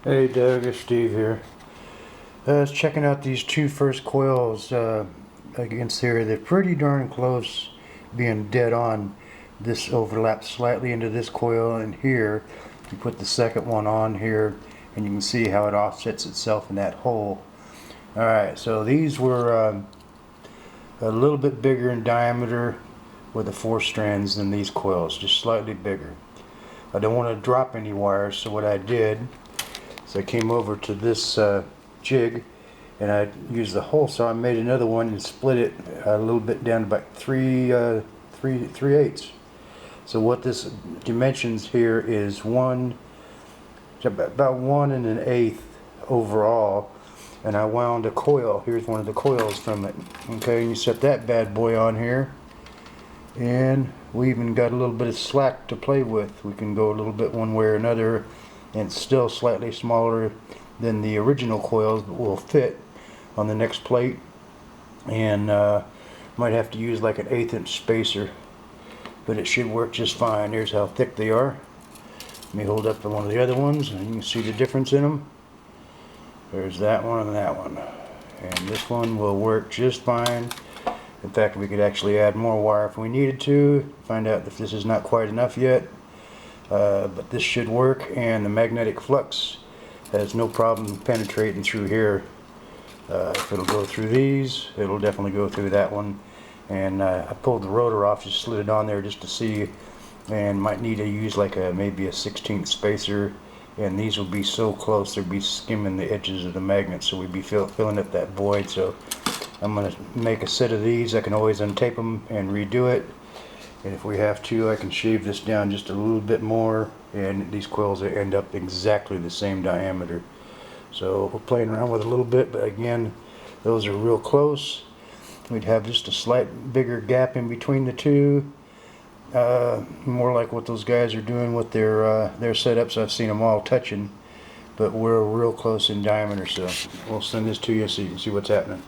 Hey Doug, it's Steve here. I was checking out these two first coils against here. They're pretty darn close being dead on. This overlaps slightly into this coil, and here you put the second one on here and you can see how it offsets itself in that hole. Alright, so these were a little bit bigger in diameter with the 4 strands than these coils, just slightly bigger. I don't want to drop any wires, so what I did, so I came over to this jig and I used the hole saw and made another one and split it a little bit down to about 3/8. So what this dimensions here is about 1 1/8 overall, and I wound a coil. Here's one of the coils from it. Okay, and you set that bad boy on here, and we even got a little bit of slack to play with. We can go a little bit one way or another, and it's still slightly smaller than the original coils, but will fit on the next plate. And might have to use like an 1/8 inch spacer, but it should work just fine. Here's how thick they are. Let me hold up one of the other ones and you can see the difference in them. There's that one and that one, and this one will work just fine. In fact, we could actually add more wire if we needed to. Find out if this is not quite enough yet. But this should work, and the magnetic flux has no problem penetrating through here. If it'll go through these, it'll definitely go through that one. And I pulled the rotor off, just slid it on there just to see, and might need to use like maybe a 1/16 spacer. And these will be so close, they'll be skimming the edges of the magnet, so we'd be filling up that void. So I'm going to make a set of these. I can always untape them and redo it. And if we have to, I can shave this down just a little bit more, and these coils end up exactly the same diameter. So we're playing around with it a little bit, but again, those are real close. We'd have just a slight bigger gap in between the two. More like what those guys are doing with their setups. I've seen them all touching, but we're real close in diameter, so we'll send this to you so you can see what's happening.